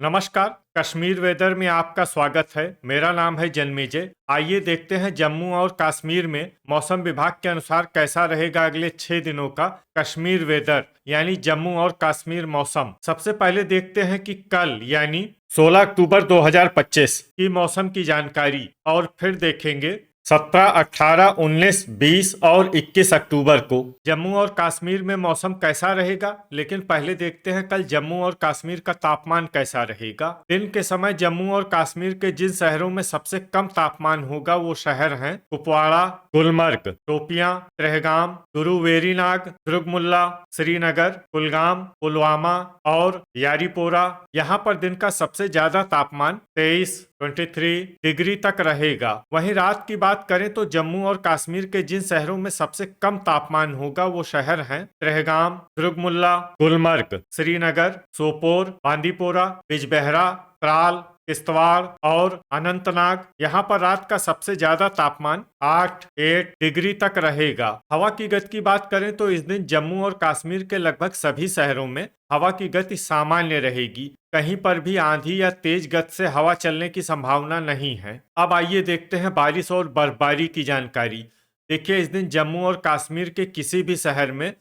नमस्कार। कश्मीर वेदर में आपका स्वागत है। मेरा नाम है जन्मेजय। आइए देखते हैं जम्मू और कश्मीर में मौसम विभाग के अनुसार कैसा रहेगा अगले 6 दिनों का कश्मीर वेदर यानी जम्मू और कश्मीर मौसम। सबसे पहले देखते हैं कि कल यानी 16 अक्टूबर 2025 की मौसम की जानकारी और फिर देखेंगे 17, 18, 19, 20 और 21 अक्टूबर को जम्मू और कश्मीर में मौसम कैसा रहेगा। लेकिन पहले देखते हैं कल जम्मू और कश्मीर का तापमान कैसा रहेगा। दिन के समय जम्मू और कश्मीर के जिन शहरों में सबसे कम तापमान होगा वो शहर हैं कुपवाड़ा, गुलमर्ग, शोपियां, त्रेहगाम, गुरुवेरीनाग, दुर्गमुल्ला, श्रीनगर, कुलगाम, पुलवामा और यारीपोरा। यहाँ पर दिन का सबसे ज्यादा तापमान 23 डिग्री तक रहेगा। वहीं रात की बात करें तो जम्मू और कश्मीर के जिन शहरों में सबसे कम तापमान होगा वो शहर हैं त्रेहगाम, दुर्गमुल्ला, गुलमर्ग, श्रीनगर, सोपोर, बांदीपोरा, बिजबेहरा, त्राल, किश्तवाड़ और अनंतनाग। यहाँ पर रात का सबसे ज्यादा तापमान 8 डिग्री तक रहेगा। हवा की गति की बात करें तो इस दिन जम्मू और कश्मीर के लगभग सभी शहरों में हवा की गति सामान्य रहेगी। कहीं पर भी आंधी या तेज गति से हवा चलने की संभावना नहीं है। अब आइए देखते हैं बारिश और बर्फबारी की जानकारी। देखिए, इस दिन जम्मू और कश्मीर के किसी भी शहर में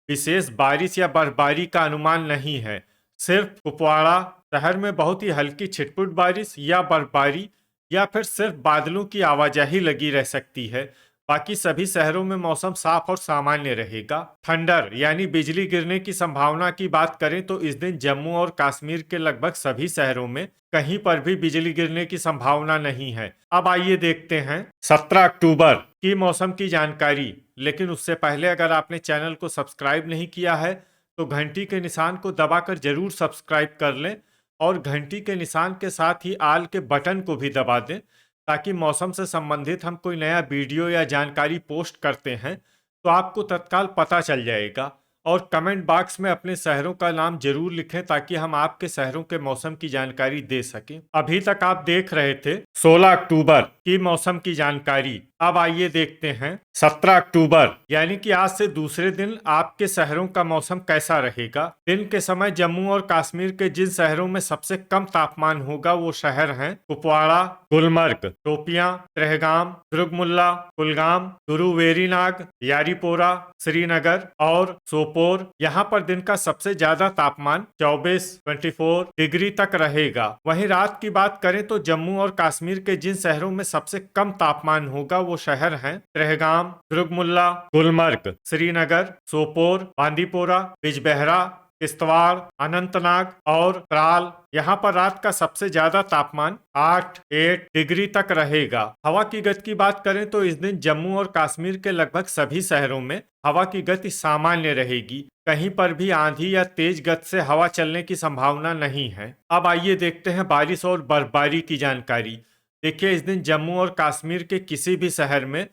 विशेष बारिश या बर्फबारी का अनुमान नहीं है। सिर्फ कुपवाड़ा शहर में बहुत ही हल्की छिटपुट बारिश या बर्फबारी या फिर सिर्फ बादलों की आवाजाही लगी रह सकती है। बाकी सभी शहरों में मौसम साफ और सामान्य रहेगा। थंडर यानी बिजली गिरने की संभावना की बात करें तो इस दिन जम्मू और कश्मीर के लगभग सभी शहरों में कहीं पर भी बिजली गिरने की संभावना नहीं है। अब आइए देखते हैं 17 अक्टूबर की मौसम की जानकारी। लेकिन उससे पहले अगर आपने चैनल को सब्सक्राइब नहीं किया है तो घंटी के निशान को दबाकर जरूर सब्सक्राइब कर लें और घंटी के निशान के साथ ही आल के बटन को भी दबा दें, ताकि मौसम से संबंधित हम कोई नया वीडियो या जानकारी पोस्ट करते हैं तो आपको तत्काल पता चल जाएगा। और कमेंट बॉक्स में अपने शहरों का नाम जरूर लिखें ताकि हम आपके शहरों के मौसम की जानकारी दे सकें। अभी तक आप देख रहे थे 16 अक्टूबर की मौसम की जानकारी। अब आइए देखते हैं 17 अक्टूबर यानी कि आज से दूसरे दिन आपके शहरों का मौसम कैसा रहेगा। दिन के समय जम्मू और कश्मीर के जिन शहरों में सबसे कम तापमान होगा वो शहर हैं कुपवाड़ा, गुलमर्ग, शोपियां, त्रेहगाम, दुर्गमुल्ला, कुलगाम, गुरुवेरीनाग, यारीपोरा, श्रीनगर और सोपोर। यहाँ पर दिन का सबसे ज्यादा तापमान 24 डिग्री तक रहेगा। वहीं रात की बात करें तो जम्मू और कश्मीर के जिन शहरों में सबसे कम तापमान होगा वो शहर हैं त्रेहगाम, दुर्गमुल्ला, गुलमर्ग, श्रीनगर, सोपोर, बांदीपोरा, बिजबेहरा, किश्तवाड़, अनंतनाग और त्राल। यहाँ पर रात का सबसे ज्यादा तापमान 8 डिग्री तक रहेगा। हवा की गति की बात करें तो इस दिन जम्मू और कश्मीर के लगभग सभी शहरों में हवा की गति सामान्य रहेगी। कहीं पर भी आंधी या तेज गति से हवा चलने की संभावना नहीं है। अब आइए देखते हैं बारिश और बर्फबारी की जानकारी। देखिए, इस दिन जम्मू और कश्मीर के किसी भी शहर में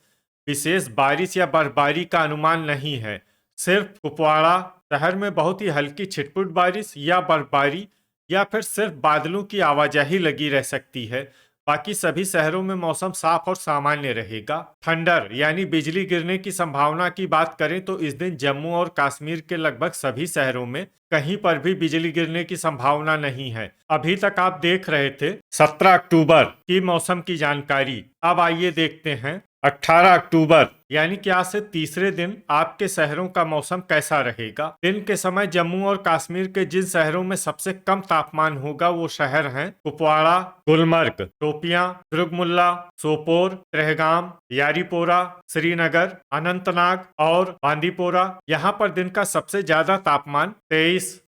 विशेष बारिश या बर्फबारी का अनुमान नहीं है। सिर्फ कुपवाड़ा शहर में बहुत ही हल्की छिटपुट बारिश या बर्फबारी या फिर सिर्फ बादलों की आवाजाही लगी रह सकती है। बाकी सभी शहरों में मौसम साफ और सामान्य रहेगा। थंडर यानी बिजली गिरने की संभावना की बात करें तो इस दिन जम्मू और कश्मीर के लगभग सभी शहरों में कहीं पर भी बिजली गिरने की संभावना नहीं है। अभी तक आप देख रहे थे 17 अक्टूबर की मौसम की जानकारी। अब आइए देखते हैं 18 अक्टूबर यानी कि आज से तीसरे दिन आपके शहरों का मौसम कैसा रहेगा। दिन के समय जम्मू और कश्मीर के जिन शहरों में सबसे कम तापमान होगा वो शहर हैं कुपवाड़ा, गुलमर्ग, शोपियां, दुर्गमुल्ला, सोपोर, त्रेहगाम, यारीपोरा, श्रीनगर, अनंतनाग और बांदीपोरा। यहाँ पर दिन का सबसे ज्यादा तापमान 23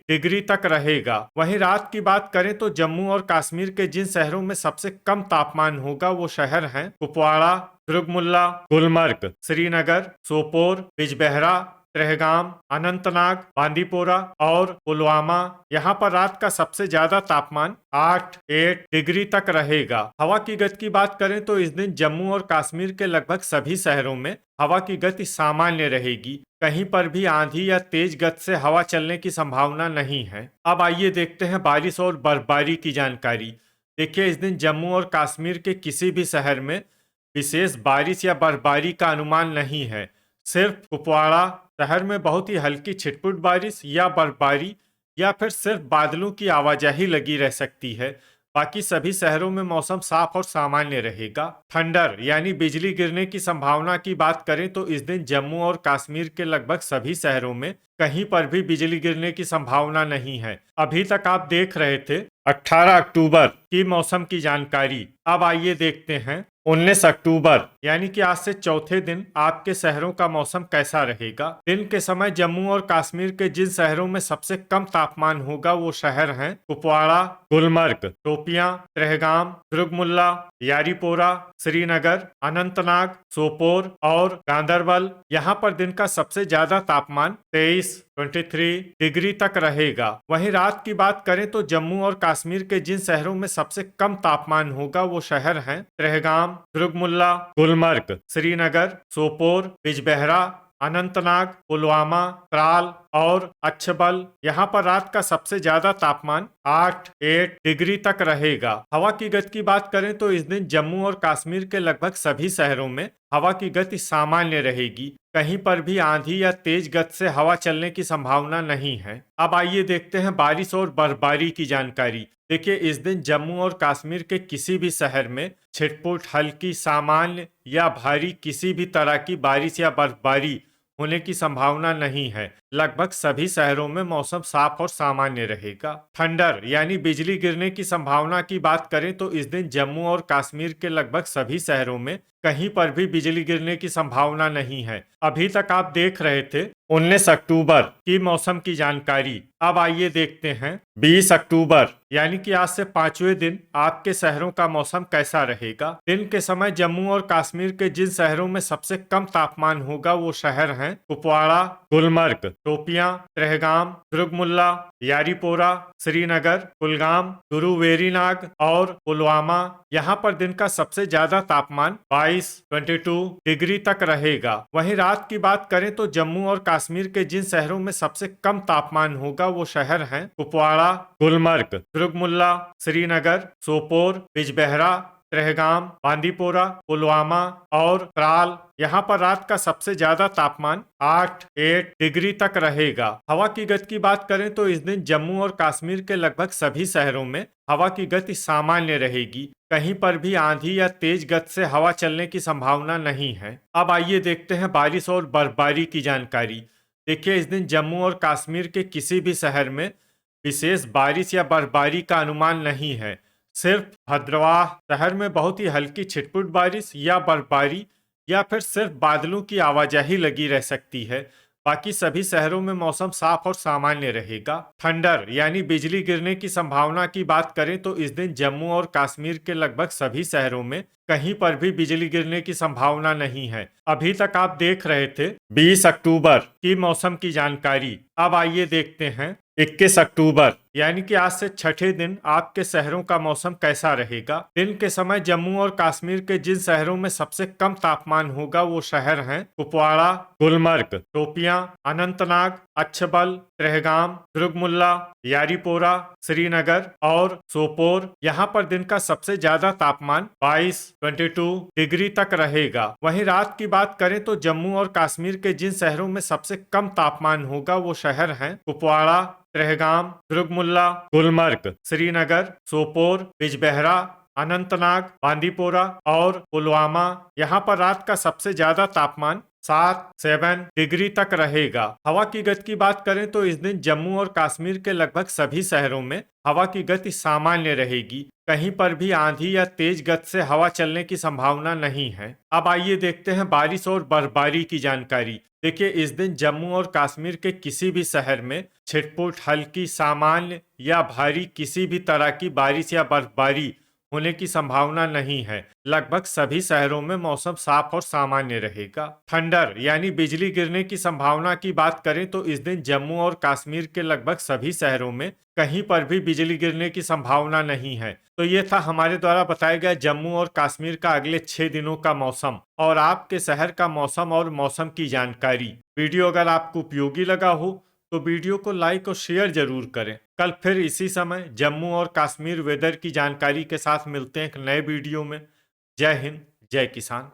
डिग्री तक रहेगा। वहीं रात की बात करें तो जम्मू और कश्मीर के जिन शहरों में सबसे कम तापमान होगा वो शहर हैं कुपवाड़ा, दुर्गमुल्ला, गुलमर्ग, श्रीनगर, सोपोर, बिजबेहरा, त्रेहगाम, अनंतनाग, बांदीपोरा और पुलवामा। यहाँ पर रात का सबसे ज्यादा तापमान 8 डिग्री तक रहेगा। हवा की गति की बात करें तो इस दिन जम्मू और कश्मीर के लगभग सभी शहरों में हवा की गति सामान्य रहेगी। कहीं पर भी आंधी या तेज गति से हवा चलने की संभावना नहीं है। अब आइए देखते हैं बारिश और बर्फबारी की जानकारी। देखिए, इस दिन जम्मू और कश्मीर के किसी भी शहर में विशेष बारिश या बर्फबारी का अनुमान नहीं है। सिर्फ कुपवाड़ा शहर में बहुत ही हल्की छिटपुट बारिश या बर्फबारी या फिर सिर्फ बादलों की आवाजाही लगी रह सकती है। बाकी सभी शहरों में मौसम साफ और सामान्य रहेगा। थंडर यानी बिजली गिरने की संभावना की बात करें तो इस दिन जम्मू और कश्मीर के लगभग सभी शहरों में कहीं पर भी बिजली गिरने की संभावना नहीं है। अभी तक आप देख रहे थे 18 अक्टूबर की मौसम की जानकारी। अब आइए देखते हैं 19 अक्टूबर यानी कि आज से चौथे दिन आपके शहरों का मौसम कैसा रहेगा। दिन के समय जम्मू और कश्मीर के जिन शहरों में सबसे कम तापमान होगा वो शहर हैं कुपवाड़ा, गुलमर्ग, शोपियां, ट्रहगाम, दुर्गमुल्ला, यारीपोरा, श्रीनगर, अनंतनाग, सोपोर और गांदरबल। यहाँ पर दिन का सबसे ज्यादा तापमान 23 डिग्री तक रहेगा। वहीं रात की बात करें तो जम्मू और कश्मीर के जिन शहरों में सबसे कम तापमान होगा वो शहर हैं ट्रहगाम, दुर्गमुल्ला, गुलमर्ग, श्रीनगर, सोपोर, बिजबेहरा, अनंतनाग, पुलवामा, त्राल और अच्छबल। यहाँ पर रात का सबसे ज्यादा तापमान 8 डिग्री तक रहेगा। हवा की गति की बात करें तो इस दिन जम्मू और कश्मीर के लगभग सभी शहरों में हवा की गति सामान्य रहेगी। कहीं पर भी आंधी या तेज गति से हवा चलने की संभावना नहीं है। अब आइए देखते हैं बारिश और बर्फबारी की जानकारी। देखिए, इस दिन जम्मू और कश्मीर के किसी भी शहर में छिटपुट, हल्की, सामान्य या भारी किसी भी तरह की बारिश या बर्फबारी होने की संभावना नहीं है। लगभग सभी शहरों में मौसम साफ और सामान्य रहेगा। थंडर यानी बिजली गिरने की संभावना की बात करें तो इस दिन जम्मू और कश्मीर के लगभग सभी शहरों में कहीं पर भी बिजली गिरने की संभावना नहीं है। अभी तक आप देख रहे थे 19 अक्टूबर की मौसम की जानकारी। अब आइए देखते हैं 20 अक्टूबर यानी कि आज से 5वें दिन आपके शहरों का मौसम कैसा रहेगा। दिन के समय जम्मू और कश्मीर के जिन शहरों में सबसे कम तापमान होगा वो शहर हैं कुपवाड़ा, गुलमर्ग, शोपियां, ट्रहगाम, दुर्गमुल्ला, यारीपोरा, श्रीनगर, कुलगाम, गुरुवेरीनाग और पुलवामा। यहाँ पर दिन का सबसे ज्यादा तापमान 22 डिग्री तक रहेगा। वहीं रात की बात करें तो जम्मू और कश्मीर के जिन शहरों में सबसे कम तापमान होगा वो शहर हैं कुपवाड़ा, गुलमर्ग, दुर्गमुल्ला, श्रीनगर, सोपोर, बिजबेहरा, ट्रहगाम, बांदीपोरा, पुलवामा और त्राल। यहाँ पर रात का सबसे ज्यादा तापमान 8 डिग्री तक रहेगा। हवा की गति की बात करें तो इस दिन जम्मू और कश्मीर के लगभग सभी शहरों में हवा की गति सामान्य रहेगी। कहीं पर भी आंधी या तेज गति से हवा चलने की संभावना नहीं है। अब आइए देखते हैं बारिश और बर्फबारी की जानकारी। देखिए, इस दिन जम्मू और कश्मीर के किसी भी शहर में विशेष बारिश या बर्फबारी का अनुमान नहीं है। सिर्फ भद्रवाह शहर में बहुत ही हल्की छिटपुट बारिश या बर्फबारी या फिर सिर्फ बादलों की आवाजाही लगी रह सकती है। बाकी सभी शहरों में मौसम साफ और सामान्य रहेगा। थंडर यानी बिजली गिरने की संभावना की बात करें तो इस दिन जम्मू और कश्मीर के लगभग सभी शहरों में कहीं पर भी बिजली गिरने की संभावना नहीं है। अभी तक आप देख रहे थे 20 अक्टूबर की मौसम की जानकारी। अब आइए देखते हैं 21 अक्टूबर यानी कि आज से छठे दिन आपके शहरों का मौसम कैसा रहेगा। दिन के समय जम्मू और कश्मीर के जिन शहरों में सबसे कम तापमान होगा वो शहर हैं कुपवाड़ा, गुलमर्ग, शोपियां, अनंतनाग, अच्छबल, ट्रहगाम, दुर्गमुल्ला, यारीपोरा, श्रीनगर और सोपोर। यहाँ पर दिन का सबसे ज्यादा तापमान 22 डिग्री तक रहेगा। वहीं रात की बात करें तो जम्मू और कश्मीर के जिन शहरों में सबसे कम तापमान होगा वो शहर हैं कुपवाड़ा, ट्रहगाम, दुर्गमुल्ला, गुलमर्ग, श्रीनगर, सोपोर, बिजबेहरा, अनंतनाग, बांदीपोरा और पुलवामा। यहाँ पर रात का सबसे ज्यादा तापमान 7 डिग्री तक रहेगा। हवा की गति की बात करें तो इस दिन जम्मू और कश्मीर के लगभग सभी शहरों में हवा की गति सामान्य रहेगी। कहीं पर भी आंधी या तेज गति से हवा चलने की संभावना नहीं है। अब आइए देखते हैं बारिश और बर्फबारी की जानकारी। देखिए, इस दिन जम्मू और कश्मीर के किसी भी शहर में छिटपुट, हल्की, सामान्य या भारी किसी भी तरह की बारिश या बर्फबारी होने की संभावना नहीं है। लगभग सभी शहरों में मौसम साफ और सामान्य रहेगा। थंडर यानी बिजली गिरने की संभावना की बात करें तो इस दिन जम्मू और कश्मीर के लगभग सभी शहरों में कहीं पर भी बिजली गिरने की संभावना नहीं है। तो ये था हमारे द्वारा बताया गया जम्मू और कश्मीर का अगले 6 दिनों का मौसम और आपके शहर का मौसम और मौसम की जानकारी। वीडियो अगर आपको उपयोगी लगा हो तो वीडियो को लाइक और शेयर जरूर करें। कल फिर इसी समय जम्मू और कश्मीर वेदर की जानकारी के साथ मिलते हैं एक नए वीडियो में। जय हिंद, जय किसान।